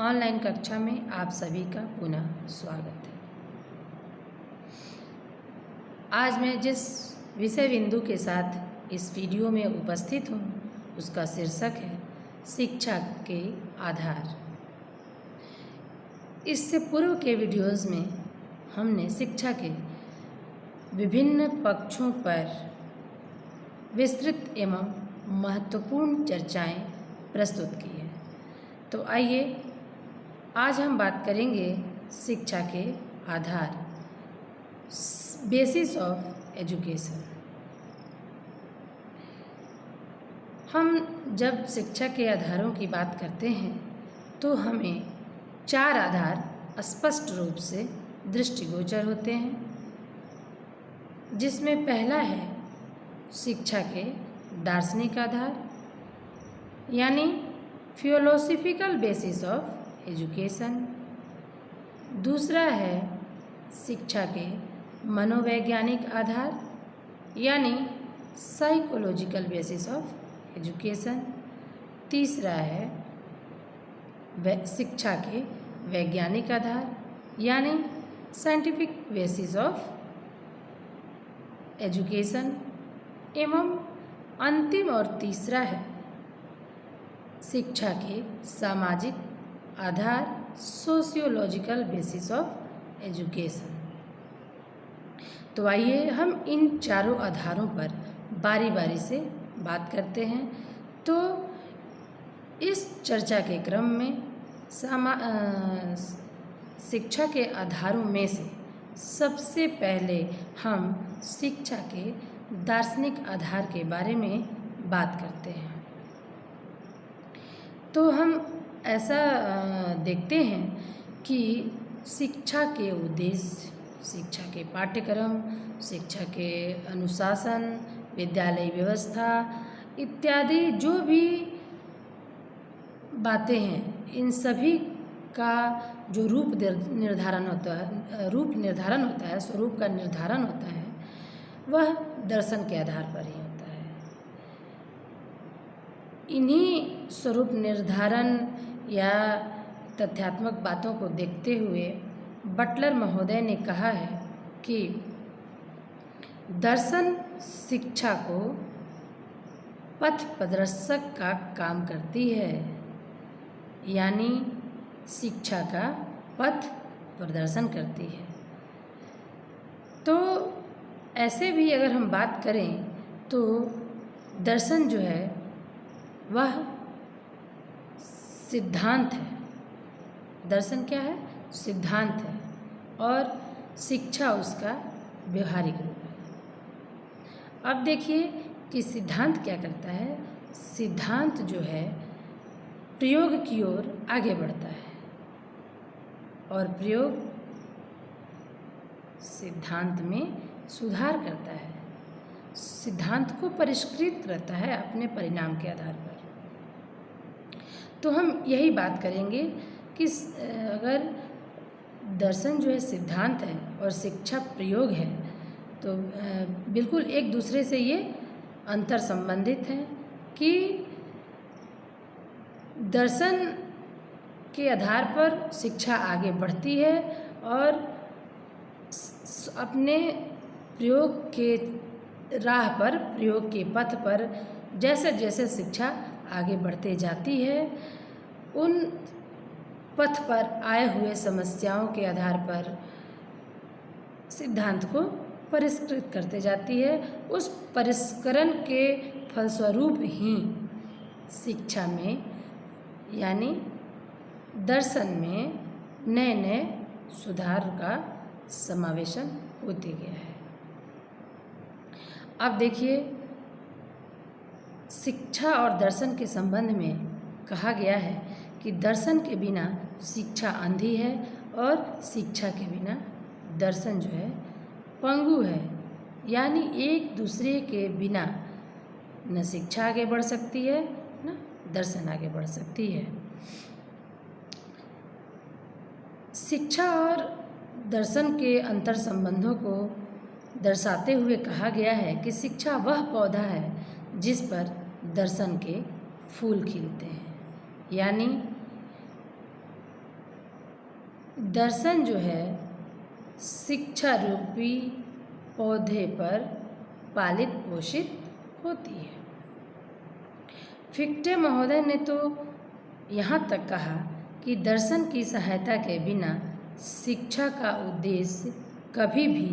Online कक्षा में आप सभी का पुनः स्वागत है। आज मैं जिस विषय बिंदु के साथ इस वीडियो में उपस्थित हूँ उसका शीर्षक है शिक्षा के आधार। इससे पूर्व के वीडियोज़ में हमने शिक्षा के विभिन्न पक्षों पर विस्तृत एवं महत्वपूर्ण चर्चाएं प्रस्तुत की है। तो आइए आज हम बात करेंगे शिक्षा के आधार, बेसिस ऑफ एजुकेशन। हम जब शिक्षा के आधारों की बात करते हैं तो हमें 4 आधार स्पष्ट रूप से दृष्टिगोचर होते हैं, जिसमें पहला है शिक्षा के दार्शनिक आधार यानी फिलोसॉफिकल बेसिस ऑफ एजुकेशन। दूसरा है शिक्षा के मनोवैज्ञानिक आधार यानी साइकोलॉजिकल बेसिस ऑफ एजुकेशन। तीसरा है शिक्षा के वैज्ञानिक आधार यानी साइंटिफिक बेसिस ऑफ एजुकेशन। एवं अंतिम और तीसरा है शिक्षा के सामाजिक आधार, सोशियोलॉजिकल बेसिस ऑफ एजुकेशन। तो आइए हम इन चारों आधारों पर बारी बारी से बात करते हैं। तो इस चर्चा के क्रम में शिक्षा के आधारों में से सबसे पहले हम शिक्षा के दार्शनिक आधार के बारे में बात करते हैं। तो हम ऐसा देखते हैं कि शिक्षा के उद्देश्य, शिक्षा के पाठ्यक्रम, शिक्षा के अनुशासन, विद्यालय व्यवस्था इत्यादि जो भी बातें हैं, इन सभी का जो रूप निर्धारण होता है, स्वरूप का निर्धारण होता है, वह दर्शन के आधार पर ही होता है। इन्हीं स्वरूप निर्धारण या तथ्यात्मक बातों को देखते हुए बटलर महोदय ने कहा है कि दर्शन शिक्षा को पथ प्रदर्शक का काम करती है, यानी शिक्षा का पथ प्रदर्शन करती है। तो ऐसे भी अगर हम बात करें तो दर्शन जो है वह सिद्धांत है। दर्शन क्या है? सिद्धांत है और शिक्षा उसका व्यवहारिक रूप है। अब देखिए कि सिद्धांत क्या करता है। सिद्धांत जो है प्रयोग की ओर आगे बढ़ता है और प्रयोग सिद्धांत में सुधार करता है, सिद्धांत को परिष्कृत करता है अपने परिणाम के आधार पर। तो हम यही बात करेंगे कि अगर दर्शन जो है सिद्धांत है और शिक्षा प्रयोग है तो बिल्कुल एक दूसरे से ये अंतर संबंधित हैं कि दर्शन के आधार पर शिक्षा आगे बढ़ती है और अपने प्रयोग के राह पर, प्रयोग के पथ पर जैसे जैसे शिक्षा आगे बढ़ते जाती है, उन पथ पर आए हुए समस्याओं के आधार पर सिद्धांत को परिष्कृत करते जाती है। उस परिष्करण के फलस्वरूप ही शिक्षा में यानी दर्शन में नए नए सुधार का समावेशन होते गया है। अब देखिए शिक्षा और दर्शन के संबंध में कहा गया है कि दर्शन के बिना शिक्षा अंधी है और शिक्षा के बिना दर्शन जो है पंगु है, यानी एक दूसरे के बिना न शिक्षा आगे बढ़ सकती है न दर्शन आगे बढ़ सकती है। शिक्षा और दर्शन के अंतर संबंधों को दर्शाते हुए कहा गया है कि शिक्षा वह पौधा है जिस पर दर्शन के फूल खिलते हैं, यानी दर्शन जो है शिक्षा रूपी पौधे पर पालित पोषित होती है। फिक्टे महोदय ने तो यहाँ तक कहा कि दर्शन की सहायता के बिना शिक्षा का उद्देश्य कभी भी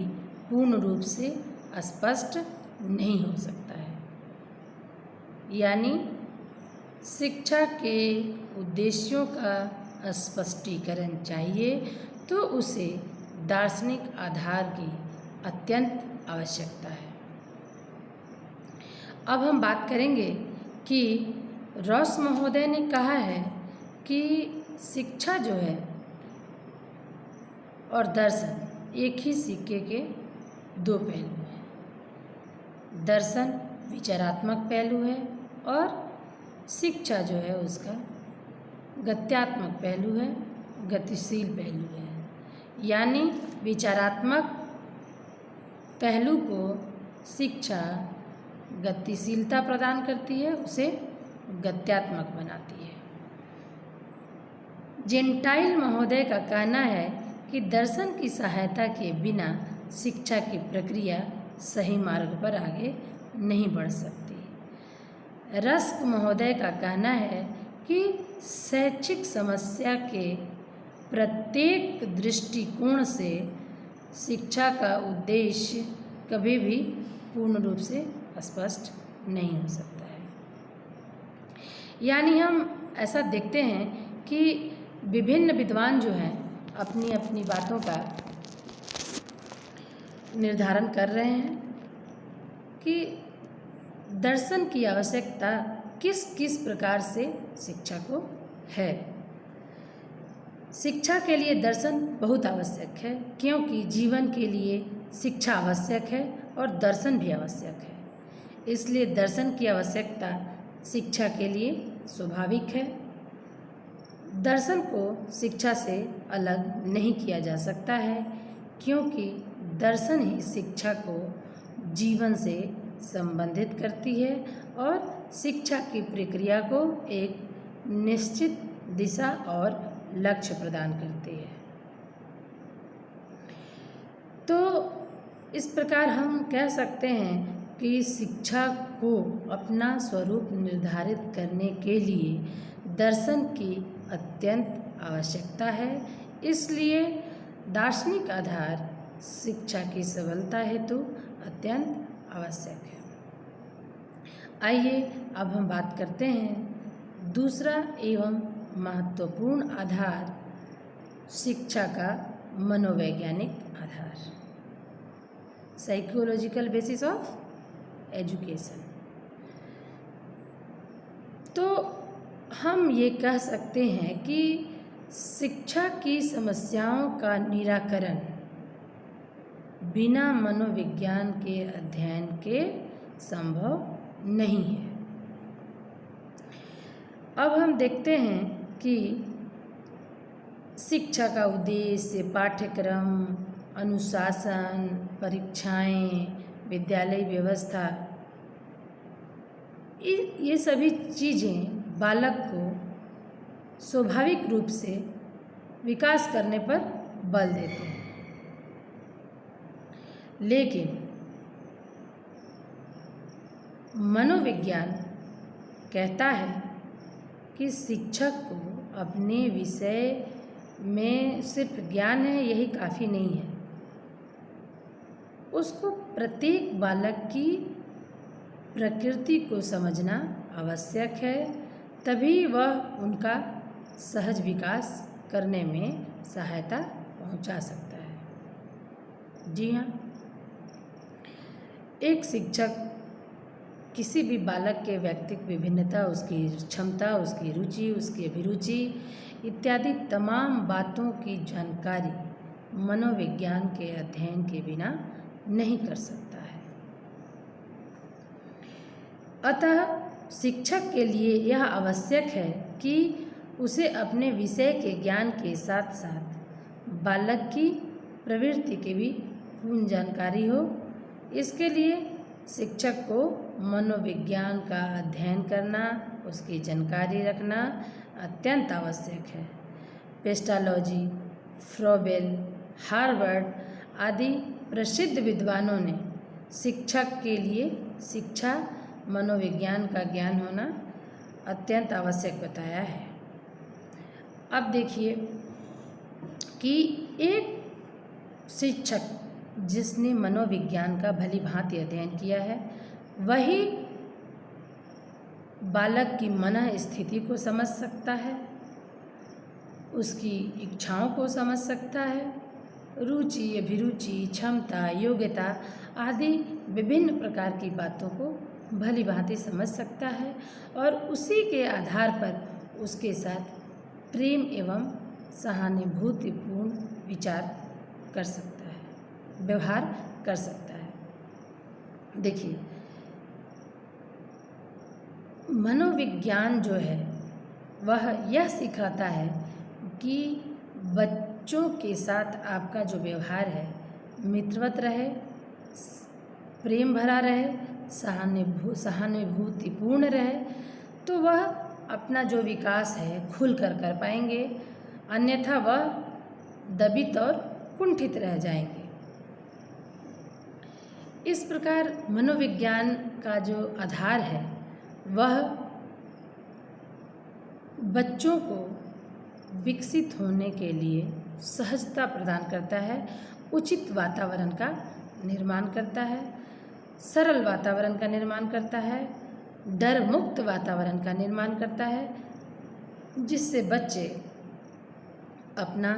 पूर्ण रूप से स्पष्ट नहीं हो सकता है। यानी शिक्षा के उद्देश्यों का स्पष्टीकरण चाहिए तो उसे दार्शनिक आधार की अत्यंत आवश्यकता है। अब हम बात करेंगे कि रॉस महोदय ने कहा है कि शिक्षा जो है और दर्शन एक ही सिक्के के दो पहलू हैं। दर्शन विचारात्मक पहलू है और शिक्षा जो है उसका गत्यात्मक पहलू है, गतिशील पहलू है। यानी विचारात्मक पहलू को शिक्षा गतिशीलता प्रदान करती है, उसे गत्यात्मक बनाती है। जेंटाइल महोदय का कहना है कि दर्शन की सहायता के बिना शिक्षा की प्रक्रिया सही मार्ग पर आगे नहीं बढ़ सकती। रस्क महोदय का कहना है कि शैक्षिक समस्या के प्रत्येक दृष्टिकोण से शिक्षा का उद्देश्य कभी भी पूर्ण रूप से स्पष्ट नहीं हो सकता है। यानी हम ऐसा देखते हैं कि विभिन्न विद्वान जो हैं अपनी अपनी बातों का निर्धारण कर रहे हैं कि दर्शन की आवश्यकता किस किस प्रकार से शिक्षा को है। शिक्षा के लिए दर्शन बहुत आवश्यक है, क्योंकि जीवन के लिए शिक्षा आवश्यक है और दर्शन भी आवश्यक है। इसलिए दर्शन की आवश्यकता शिक्षा के लिए स्वाभाविक है। दर्शन को शिक्षा से अलग नहीं किया जा सकता है, क्योंकि दर्शन ही शिक्षा को जीवन से संबंधित करती है और शिक्षा की प्रक्रिया को एक निश्चित दिशा और लक्ष्य प्रदान करती है। तो इस प्रकार हम कह सकते हैं कि शिक्षा को अपना स्वरूप निर्धारित करने के लिए दर्शन की अत्यंत आवश्यकता है। इसलिए दार्शनिक आधार शिक्षा की सबलता हेतु अत्यंत आवश्यक है। आइए अब हम बात करते हैं दूसरा एवं महत्वपूर्ण आधार, शिक्षा का मनोवैज्ञानिक आधार, साइकोलॉजिकल बेसिस ऑफ एजुकेशन। तो हम ये कह सकते हैं कि शिक्षा की समस्याओं का निराकरण बिना मनोविज्ञान के अध्ययन के संभव नहीं है। अब हम देखते हैं कि शिक्षा का उद्देश्य, पाठ्यक्रम, अनुशासन, परीक्षाएं, विद्यालय व्यवस्था, ये सभी चीज़ें बालक को स्वाभाविक रूप से विकास करने पर बल देते हैं। लेकिन मनोविज्ञान कहता है कि शिक्षक को अपने विषय में सिर्फ ज्ञान है यही काफ़ी नहीं है, उसको प्रत्येक बालक की प्रकृति को समझना आवश्यक है, तभी वह उनका सहज विकास करने में सहायता पहुंचा सकता है। जी हाँ, एक शिक्षक किसी भी बालक के व्यक्तित्व विभिन्नता, उसकी क्षमता, उसकी रुचि, उसकी अभिरुचि इत्यादि तमाम बातों की जानकारी मनोविज्ञान के अध्ययन के बिना नहीं कर सकता है। अतः शिक्षक के लिए यह आवश्यक है कि उसे अपने विषय के ज्ञान के साथ साथ बालक की प्रवृत्ति की भी पूर्ण जानकारी हो। इसके लिए शिक्षक को मनोविज्ञान का अध्ययन करना, उसकी जानकारी रखना अत्यंत आवश्यक है। पेस्टालॉजी, फ्रोबेल, हार्वर्ड आदि प्रसिद्ध विद्वानों ने शिक्षक के लिए शिक्षा मनोविज्ञान का ज्ञान होना अत्यंत आवश्यक बताया है। अब देखिए कि एक शिक्षक जिसने मनोविज्ञान का भली भांति अध्ययन किया है वही बालक की मन स्थिति को समझ सकता है, उसकी इच्छाओं को समझ सकता है, रुचि, अभिरुचि, क्षमता, योग्यता आदि विभिन्न प्रकार की बातों को भली भांति समझ सकता है और उसी के आधार पर उसके साथ प्रेम एवं सहानुभूतिपूर्ण विचार कर सकता है, व्यवहार कर सकता है। देखिए, मनोविज्ञान जो है वह यह सिखाता है कि बच्चों के साथ आपका जो व्यवहार है मित्रवत रहे, प्रेम भरा रहे, सहानुभूतिपूर्ण रहे, तो वह अपना जो विकास है खुलकर पाएंगे, अन्यथा वह दबित और कुंठित रह जाएंगे। इस प्रकार मनोविज्ञान का जो आधार है वह बच्चों को विकसित होने के लिए सहजता प्रदान करता है, उचित वातावरण का निर्माण करता है, सरल वातावरण का निर्माण करता है, डर मुक्त वातावरण का निर्माण करता है, जिससे बच्चे अपना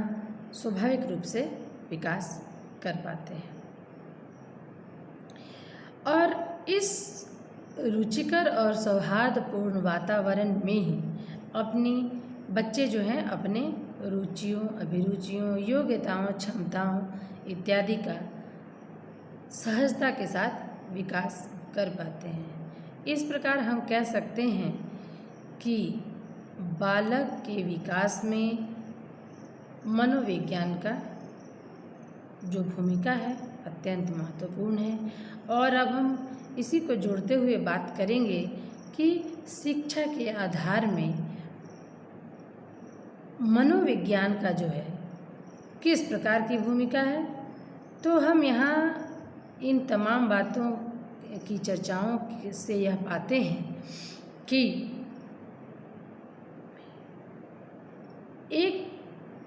स्वाभाविक रूप से विकास कर पाते हैं। और इस रुचिकर और सौहार्दपूर्ण वातावरण में ही अपनी बच्चे जो हैं अपने रुचियों, अभिरुचियों, योग्यताओं, क्षमताओं इत्यादि का सहजता के साथ विकास कर पाते हैं। इस प्रकार हम कह सकते हैं कि बालक के विकास में मनोविज्ञान का जो भूमिका है अत्यंत महत्वपूर्ण है। और अब हम इसी को जोड़ते हुए बात करेंगे कि शिक्षा के आधार में मनोविज्ञान का जो है किस प्रकार की भूमिका है। तो हम यहाँ इन तमाम बातों की चर्चाओं से यह पाते हैं कि एक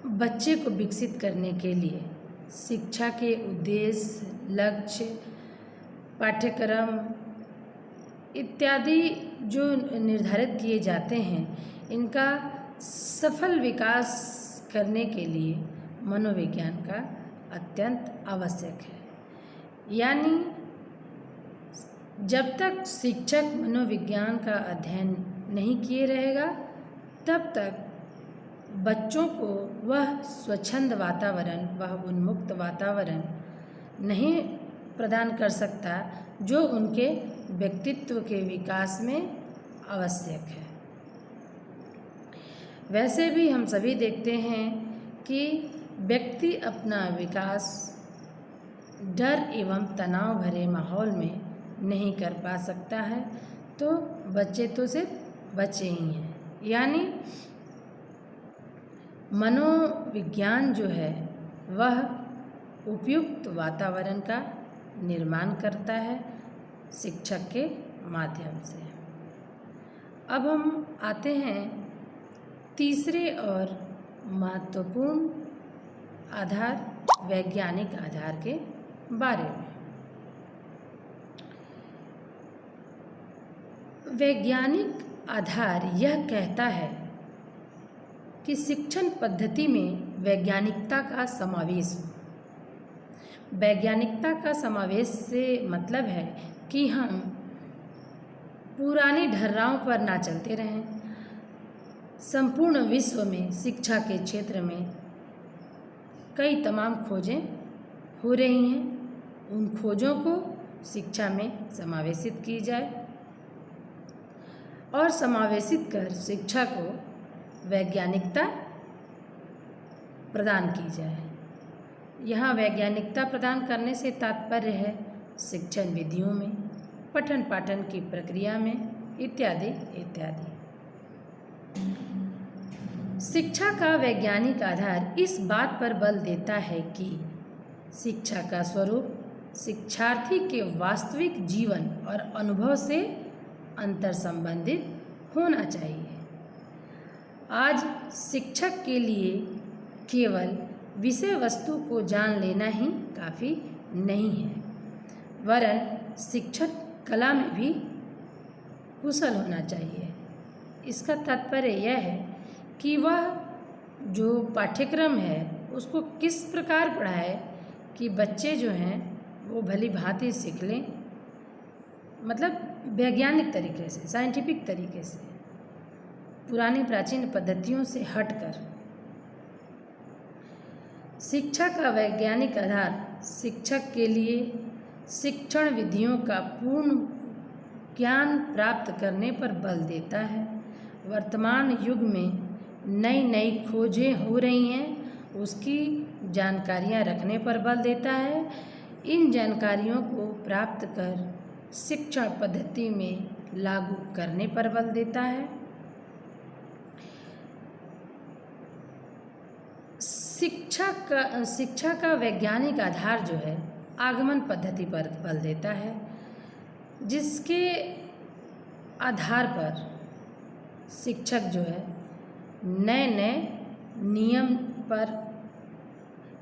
बच्चे को विकसित करने के लिए शिक्षा के उद्देश्य, लक्ष्य, पाठ्यक्रम इत्यादि जो निर्धारित किए जाते हैं, इनका सफल विकास करने के लिए मनोविज्ञान का अत्यंत आवश्यक है। यानी जब तक शिक्षक मनोविज्ञान का अध्ययन नहीं किए रहेगा तब तक बच्चों को वह स्वच्छंद वातावरण, वह उन्मुक्त वातावरण नहीं प्रदान कर सकता जो उनके व्यक्तित्व के विकास में आवश्यक है। वैसे भी हम सभी देखते हैं कि व्यक्ति अपना विकास डर एवं तनाव भरे माहौल में नहीं कर पा सकता है, तो बच्चे तो सिर्फ बच्चे ही हैं। यानी मनोविज्ञान जो है वह उपयुक्त वातावरण का निर्माण करता है शिक्षक के माध्यम से। अब हम आते हैं तीसरे और महत्वपूर्ण आधार, वैज्ञानिक आधार के बारे में। वैज्ञानिक आधार यह कहता है कि शिक्षण पद्धति में वैज्ञानिकता का समावेश हो। वैज्ञानिकता का समावेश से मतलब है कि हम पुरानी ढर्राओं पर ना चलते रहें। संपूर्ण विश्व में शिक्षा के क्षेत्र में कई तमाम खोजें हो रही हैं, उन खोजों को शिक्षा में समावेशित की जाए और समावेशित कर शिक्षा को वैज्ञानिकता प्रदान की जाए। यहाँ वैज्ञानिकता प्रदान करने से तात्पर्य है शिक्षण विधियों में, पठन पाठन की प्रक्रिया में इत्यादि इत्यादि। शिक्षा का वैज्ञानिक आधार इस बात पर बल देता है कि शिक्षा का स्वरूप शिक्षार्थी के वास्तविक जीवन और अनुभव से अंतर संबंधित होना चाहिए। आज शिक्षक के लिए केवल विषय वस्तु को जान लेना ही काफ़ी नहीं है, वरन शिक्षक कला में भी कुशल होना चाहिए। इसका तात्पर्य यह है कि वह जो पाठ्यक्रम है उसको किस प्रकार पढ़ाए कि बच्चे जो हैं वो भली भांति सीख लें, मतलब वैज्ञानिक तरीके से, साइंटिफिक तरीके से, पुरानी प्राचीन पद्धतियों से हटकर। शिक्षा का वैज्ञानिक आधार शिक्षक के लिए शिक्षण विधियों का पूर्ण ज्ञान प्राप्त करने पर बल देता है। वर्तमान युग में नई नई खोजें हो रही हैं, उसकी जानकारियां रखने पर बल देता है। इन जानकारियों को प्राप्त कर शिक्षा पद्धति में लागू करने पर बल देता है। शिक्षा का वैज्ञानिक आधार जो है आगमन पद्धति पर बल देता है, जिसके आधार पर शिक्षक जो है नए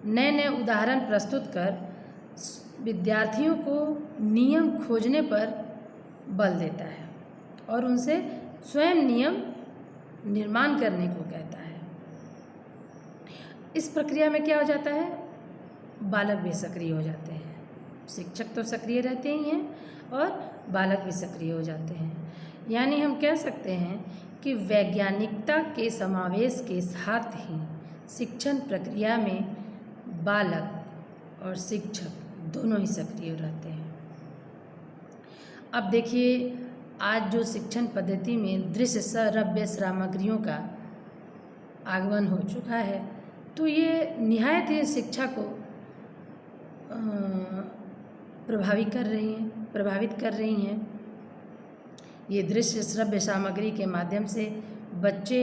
नए उदाहरण प्रस्तुत कर विद्यार्थियों को नियम खोजने पर बल देता है और उनसे स्वयं नियम निर्माण करने को कहता है। इस प्रक्रिया में क्या हो जाता है, बालक भी सक्रिय हो जाते हैं। शिक्षक तो सक्रिय रहते ही हैं और बालक भी सक्रिय हो जाते हैं। यानी हम कह सकते हैं कि वैज्ञानिकता के समावेश के साथ ही शिक्षण प्रक्रिया में बालक और शिक्षक दोनों ही सक्रिय रहते हैं। अब देखिए, आज जो शिक्षण पद्धति में दृश्य श्रव्य सामग्रियों का आगमन हो चुका है, तो ये निहायत ही शिक्षा को प्रभावित कर रही हैं। ये दृश्य श्रव्य सामग्री के माध्यम से बच्चे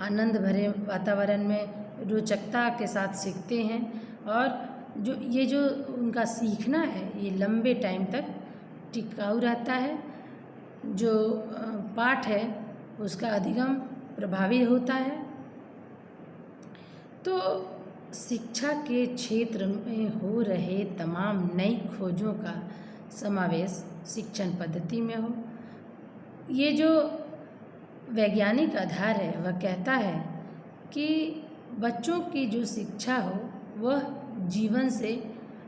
आनंद भरे वातावरण में रोचकता के साथ सीखते हैं और जो उनका सीखना है ये लंबे टाइम तक टिकाऊ रहता है। जो पाठ है उसका अधिगम प्रभावी होता है। तो शिक्षा के क्षेत्र में हो रहे तमाम नई खोजों का समावेश शिक्षण पद्धति में हो। ये जो वैज्ञानिक आधार है वह कहता है कि बच्चों की जो शिक्षा हो वह जीवन से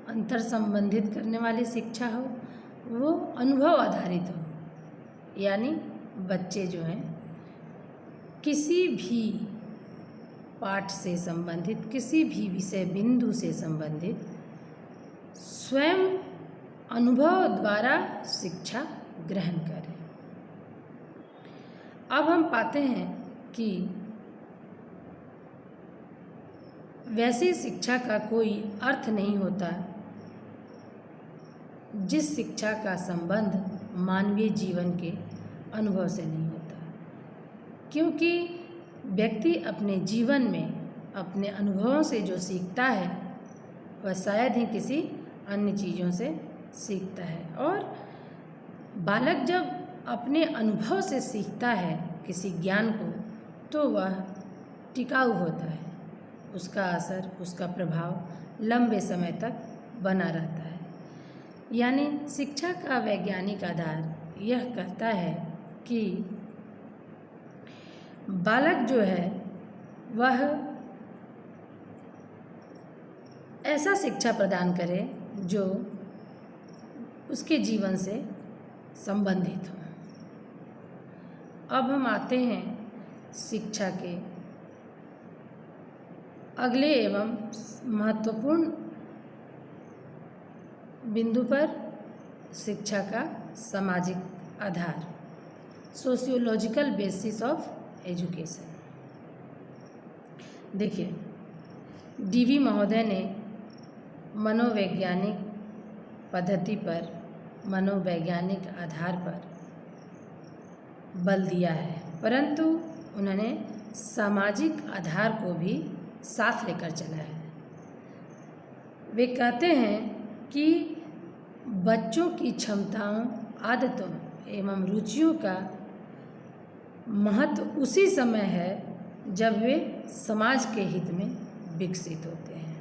अंतर संबंधित करने वाली शिक्षा हो, वो अनुभव आधारित हो। यानी बच्चे जो हैं किसी भी पाठ से संबंधित, किसी भी विषय बिंदु से संबंधित स्वयं अनुभव द्वारा शिक्षा ग्रहण करें। अब हम पाते हैं कि वैसी शिक्षा का कोई अर्थ नहीं होता जिस शिक्षा का संबंध मानवीय जीवन के अनुभव से नहीं होता, क्योंकि व्यक्ति अपने जीवन में अपने अनुभवों से जो सीखता है वह शायद ही किसी अन्य चीज़ों से सीखता है। और बालक जब अपने अनुभव से सीखता है किसी ज्ञान को तो वह टिकाऊ होता है, उसका असर, उसका प्रभाव लंबे समय तक बना रहता है। यानी शिक्षा का वैज्ञानिक आधार यह कहता है कि बालक जो है वह ऐसा शिक्षा प्रदान करे जो उसके जीवन से संबंधित हो। अब हम आते हैं शिक्षा के अगले एवं महत्वपूर्ण बिंदु पर, शिक्षा का सामाजिक आधार, सोशियोलॉजिकल बेसिस ऑफ एजुकेशन। देखिए, डीवी महोदय ने मनोवैज्ञानिक पद्धति पर, मनोवैज्ञानिक आधार पर बल दिया है, परंतु उन्होंने सामाजिक आधार को भी साथ लेकर चला है। वे कहते हैं कि बच्चों की क्षमताओं, आदतों एवं रुचियों का महत्व उसी समय है जब वे समाज के हित में विकसित होते हैं।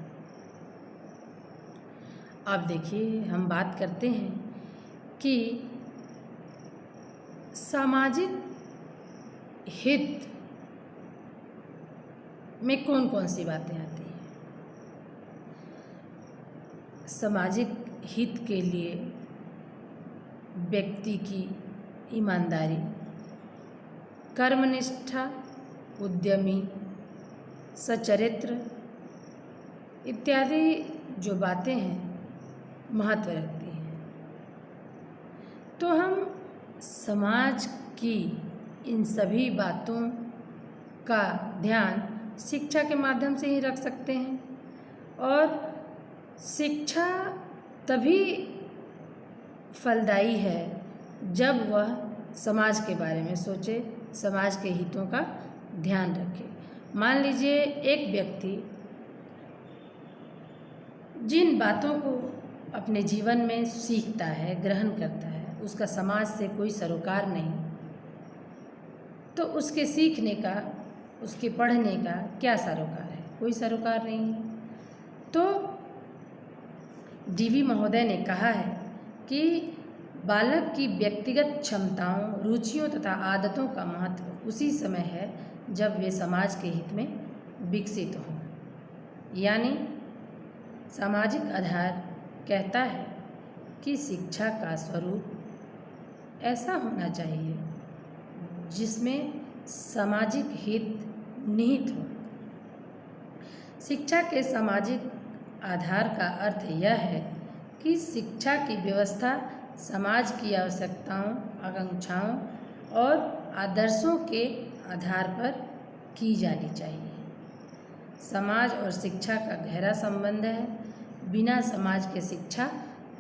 अब देखिए, हम बात करते हैं कि सामाजिक हित में कौन कौन सी बातें आती हैं। सामाजिक हित के लिए व्यक्ति की ईमानदारी, कर्मनिष्ठा, उद्यमी, सचरित्र इत्यादि जो बातें हैं महत्व रखती हैं। तो हम समाज की इन सभी बातों का ध्यान शिक्षा के माध्यम से ही रख सकते हैं, और शिक्षा तभी फलदायी है जब वह समाज के बारे में सोचे, समाज के हितों का ध्यान रखे। मान लीजिए एक व्यक्ति जिन बातों को अपने जीवन में सीखता है, ग्रहण करता है, उसका समाज से कोई सरोकार नहीं, तो उसके सीखने का, उसके पढ़ने का क्या सरोकार है? कोई सरोकार नहीं है। तो डीवी महोदय ने कहा है कि बालक की व्यक्तिगत क्षमताओं, रुचियों तथा आदतों का महत्व उसी समय है जब वे समाज के हित में विकसित हों। यानी सामाजिक आधार कहता है कि शिक्षा का स्वरूप ऐसा होना चाहिए जिसमें सामाजिक हित निहित हो। शिक्षा के सामाजिक आधार का अर्थ यह है कि शिक्षा की व्यवस्था समाज की आवश्यकताओं, आकांक्षाओं और आदर्शों के आधार पर की जानी चाहिए। समाज और शिक्षा का गहरा संबंध है। बिना समाज के शिक्षा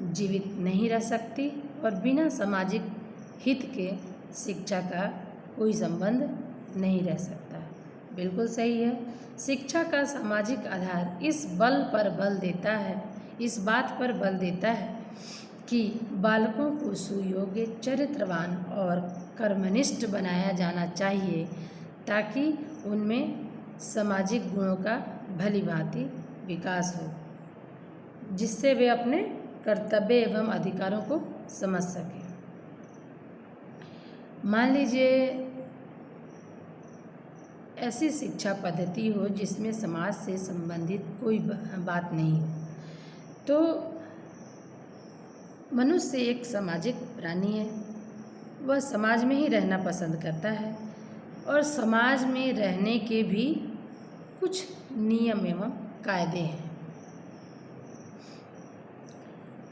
जीवित नहीं रह सकती और बिना सामाजिक हित के शिक्षा का कोई संबंध नहीं रह सकता। बिल्कुल सही है। शिक्षा का सामाजिक आधार इस बात पर बल देता है कि बालकों को सुयोग्य, चरित्रवान और कर्मनिष्ठ बनाया जाना चाहिए ताकि उनमें सामाजिक गुणों का भली भांति विकास हो, जिससे वे अपने कर्तव्य एवं अधिकारों को समझ सकें। मान लीजिए ऐसी शिक्षा पद्धति हो जिसमें समाज से संबंधित कोई बात नहीं हो, तो मनुष्य एक सामाजिक प्राणी है। वह समाज में ही रहना पसंद करता है और समाज में रहने के भी कुछ नियम एवं कायदे हैं।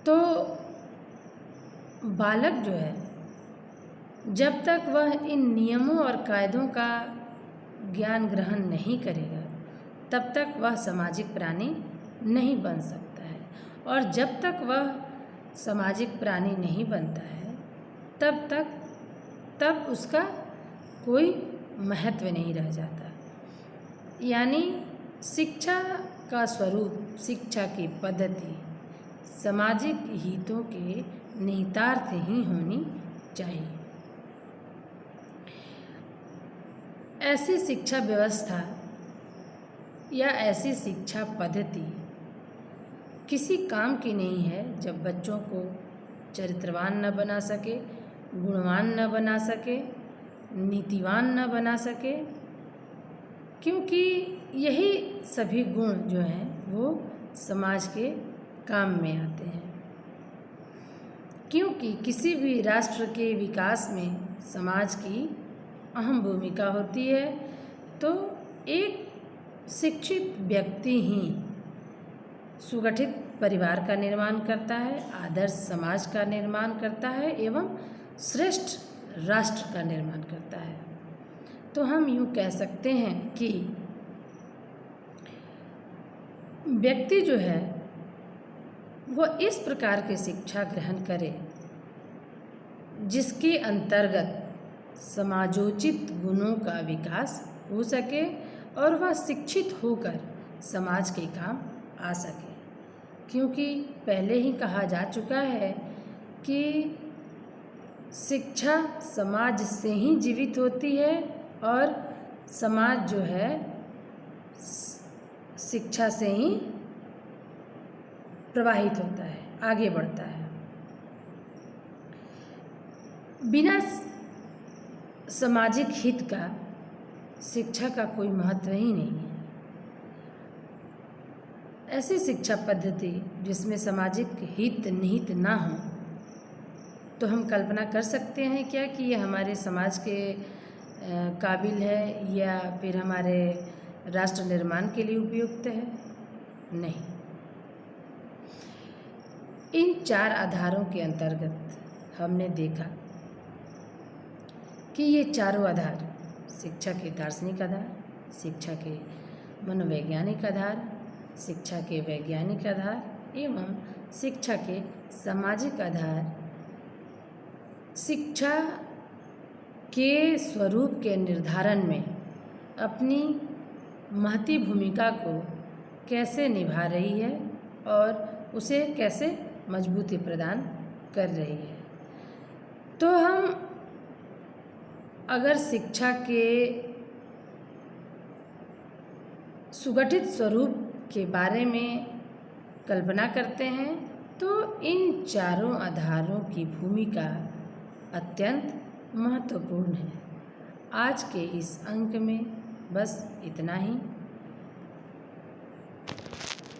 तो बालक जो है, जब तक वह इन नियमों और कायदों का ज्ञान ग्रहण नहीं करेगा तब तक वह सामाजिक प्राणी नहीं बन सकता है, और जब तक वह सामाजिक प्राणी नहीं बनता है तब उसका कोई महत्व नहीं रह जाता। यानी शिक्षा का स्वरूप, शिक्षा की पद्धति सामाजिक हितों के निहितार्थ ही होनी चाहिए। ऐसी शिक्षा व्यवस्था या ऐसी शिक्षा पद्धति किसी काम की नहीं है जब बच्चों को चरित्रवान न बना सके, गुणवान न बना सके, नीतिवान न बना सके, क्योंकि यही सभी गुण जो हैं वो समाज के काम में आते हैं। क्योंकि किसी भी राष्ट्र के विकास में समाज की अहम भूमिका होती है, तो एक शिक्षित व्यक्ति ही सुगठित परिवार का निर्माण करता है, आदर्श समाज का निर्माण करता है एवं श्रेष्ठ राष्ट्र का निर्माण करता है। तो हम यूँ कह सकते हैं कि व्यक्ति जो है वो इस प्रकार की शिक्षा ग्रहण करे जिसके अंतर्गत समाजोचित गुणों का विकास हो सके और वह शिक्षित होकर समाज के काम आ सके। क्योंकि पहले ही कहा जा चुका है कि शिक्षा समाज से ही जीवित होती है और समाज जो है शिक्षा से ही प्रवाहित होता है, आगे बढ़ता है। बिना सामाजिक हित का शिक्षा का कोई महत्व ही नहीं है। ऐसी शिक्षा पद्धति जिसमें सामाजिक हित निहित ना हो, तो हम कल्पना कर सकते हैं क्या कि ये हमारे समाज के काबिल है या फिर हमारे राष्ट्र निर्माण के लिए उपयुक्त है? नहीं। इन 4 आधारों के अंतर्गत हमने देखा कि ये चारों आधार, शिक्षा के दार्शनिक आधार, शिक्षा के मनोवैज्ञानिक आधार, शिक्षा के वैज्ञानिक आधार एवं शिक्षा के सामाजिक आधार, शिक्षा के स्वरूप के निर्धारण में अपनी महती भूमिका को कैसे निभा रही है और उसे कैसे मजबूती प्रदान कर रही है। तो हम अगर शिक्षा के सुगठित स्वरूप के बारे में कल्पना करते हैं तो इन चारों आधारों की भूमिका अत्यंत महत्वपूर्ण है। आज के इस अंक में बस इतना ही।